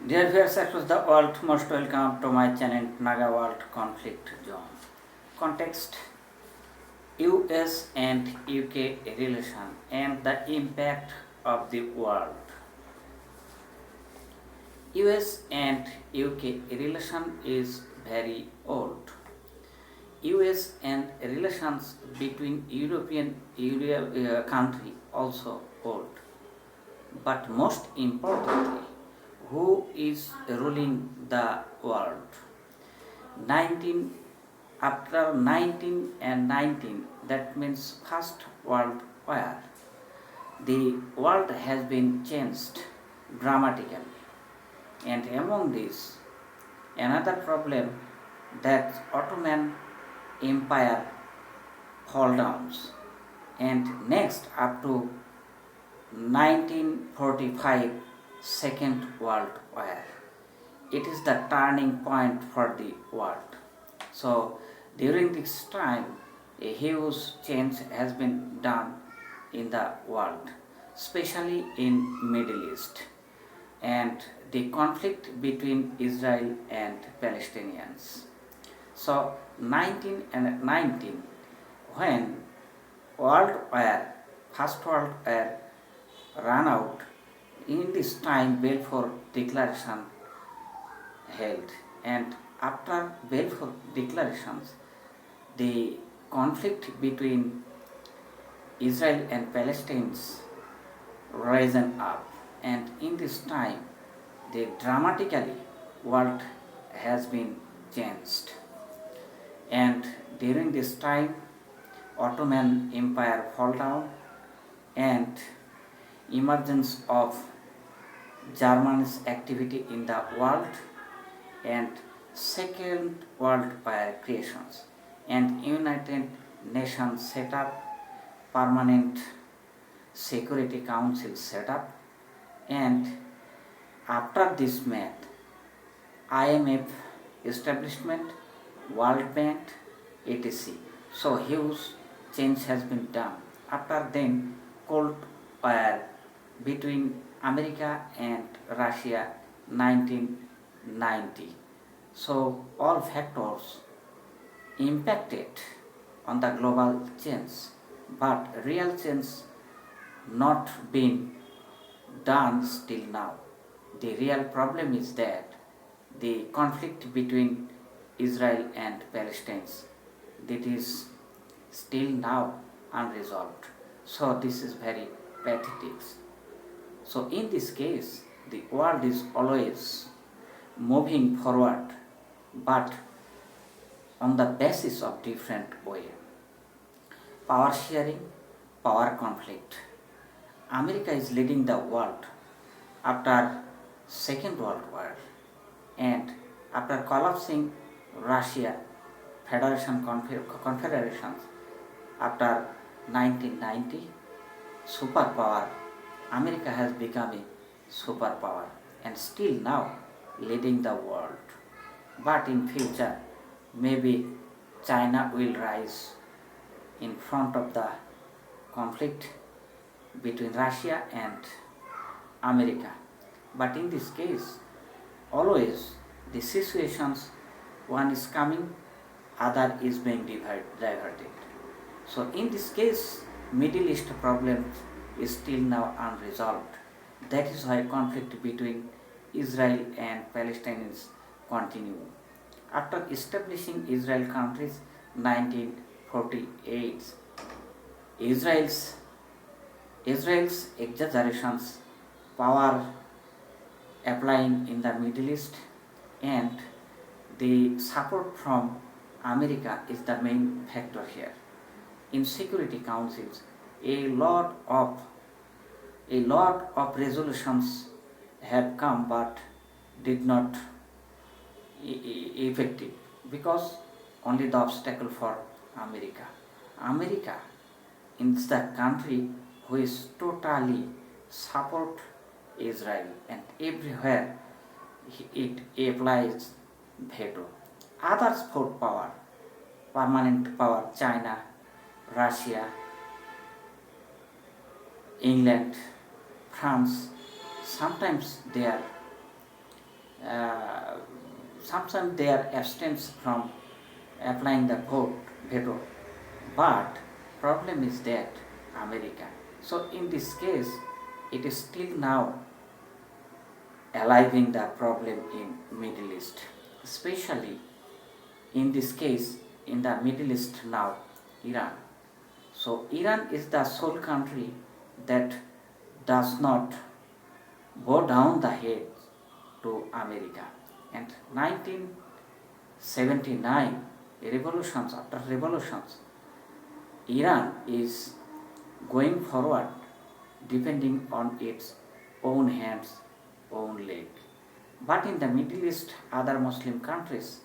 Dear viewers across the world, most welcome to my channel NAGA World Conflict Zone. Context: US and UK relation and the impact of the world. US and UK relation is very old. US and relations between European country also old. But most importantly, who is ruling the world? 19 After 19 and 19, that means First World War, the world has been changed dramatically. And among these, another problem, that Ottoman Empire fall downs, and next up to 1945 Second World War. It is the turning point for the world. So during this time, a huge change has been done in the world, especially in Middle East, and the conflict between Israel and Palestinians. So 19 and 19, when World War, First World War ran out, in this time Balfour Declaration held, and after Balfour Declarations, the conflict between Israel and Palestinians risen up, and in this time the dramatically world has been changed. And during this time, Ottoman Empire fall down, and emergence of Germany's activity in the world, and Second World War creations, and United Nations set up, permanent Security Council set up, and after this met, IMF establishment, World Bank, etc. So huge change has been done. After then, Cold War between America and Russia, 1990. So all factors impacted on the global change, but real change not been done still now. The real problem is that the conflict between Israel and Palestinians, that is still now unresolved. So this is very pathetic. So in this case, the world is always moving forward, but on the basis of different way. Power sharing, power conflict. America is leading the world after Second World War, and after collapsing Russia confederations after 1990, superpower, America has become a superpower and still now leading the world. But in future, maybe China will rise in front of the conflict between Russia and America. But in this case, always the situations, one is coming, other is being diverted. So in this case, Middle East problem is still now unresolved. That is why conflict between Israel and Palestinians continue. After establishing Israel countries 1948, Israel's exaggerations, power applying in the Middle East, and the support from America is the main factor here. In Security Councils, a lot of resolutions have come but did not effective, because only the obstacle for America. America is the country who is totally support Israel, and everywhere it applies veto. Other sport power, permanent power, China, Russia, England, France, sometimes they are uh, sometimes they are abstain from applying the vote veto, but problem is that America. So in this case, it is still now aliving the problem in Middle East, especially in this case in the Middle East now, Iran. So Iran is the sole country that does not bow down the head to America. And 1979 revolutions, after revolutions, Iran is going forward depending on its own hands, own leg. But in the Middle East, other Muslim countries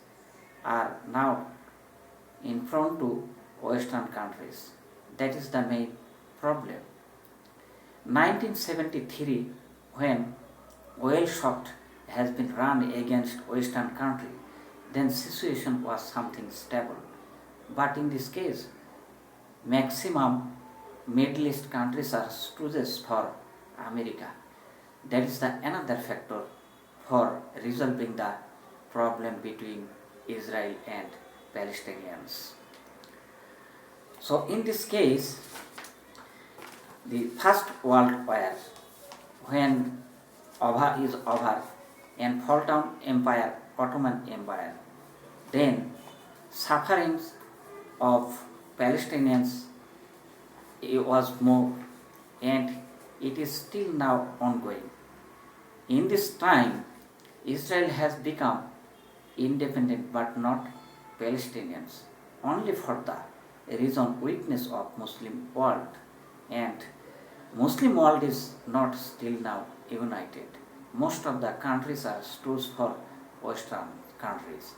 are now in front to Western countries. That is the main problem. 1973, when oil shock has been run against Western country, then situation was something stable. But in this case, maximum Middle East countries are stooges for America. That is the another factor for resolving the problem between Israel and Palestinians. So in this case, the First World War, when is over and fall down empire, Ottoman Empire, then sufferings of Palestinians was more, and it is still now ongoing. In this time, Israel has become independent but not Palestinians, only for the reason weakness of Muslim world, and Muslim world is not still now united. Most of the countries are stools for Western countries,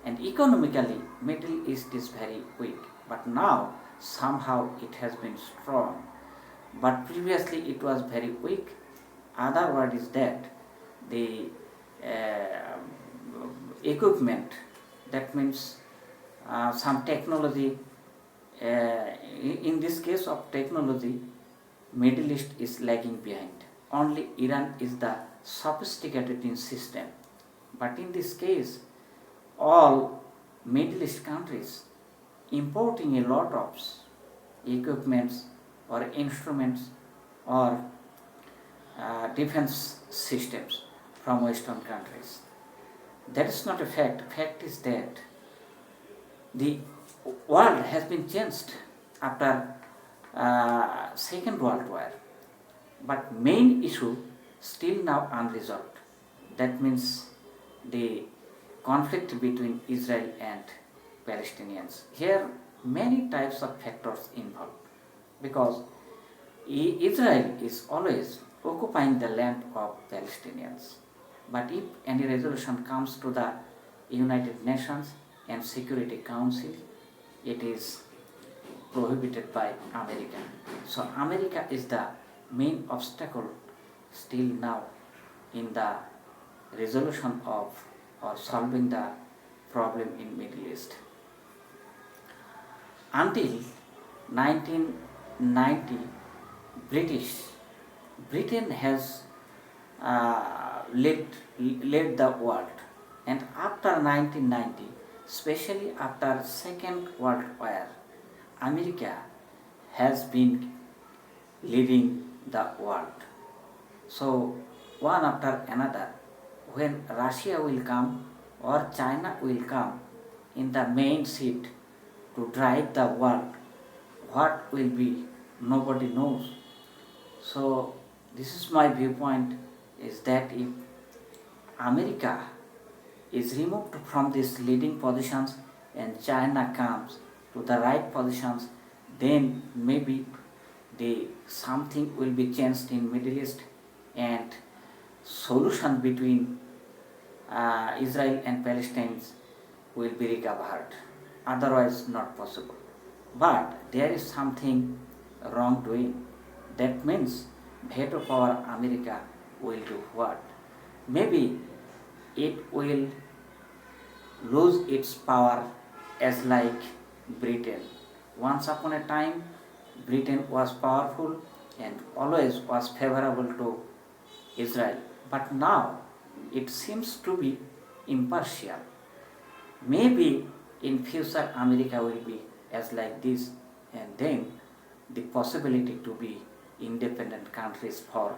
and economically Middle East is very weak, but now somehow it has been strong, but previously it was very weak. Other word is that the uh, equipment, that means some technology, in this case of technology, Middle East is lagging behind. Only Iran is the sophisticated in system. But in this case, all Middle East countries importing a lot of equipments or instruments or defense systems from Western countries. That is not a fact. Fact is that the world has been changed after Second World War, but main issue still now unresolved. That means the conflict between Israel and Palestinians. Here many types of factors involved, because Israel is always occupying the land of Palestinians. But if any resolution comes to the United Nations and Security Council, it is prohibited by America. So America is the main obstacle still now in the resolution of or solving the problem in Middle East. Until 1990, Britain has led the world, and after 1990, especially after Second World War, America has been leading the world. So one after another, when Russia will come or China will come in the main seat to drive the world, what will be, nobody knows. So this is my viewpoint, is that if America is removed from these leading positions and China comes to the right positions, then maybe something will be changed in Middle East, and solution between Israel and Palestine will be recovered. Otherwise, not possible. But there is something wrongdoing. That means veto power America will do what? Maybe it will lose its power as like Britain. Once upon a time, Britain was powerful and always was favorable to Israel. But now it seems to be impartial. Maybe in future America will be as like this, and then the possibility to be independent countries for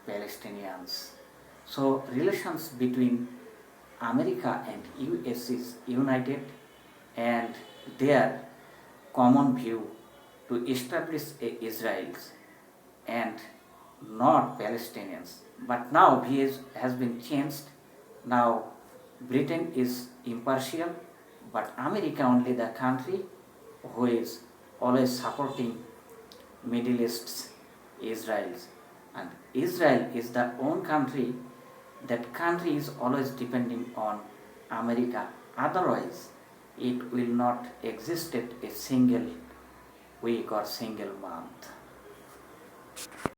Palestinians. So relations between America and US is united, and their common view to establish a Israel and not Palestinians. But now view has been changed. Now Britain is impartial, but America only the country who is always supporting Middle East's Israel. And Israel is the own country, that country is always depending on America. Otherwise, it will not exist a single week or single month.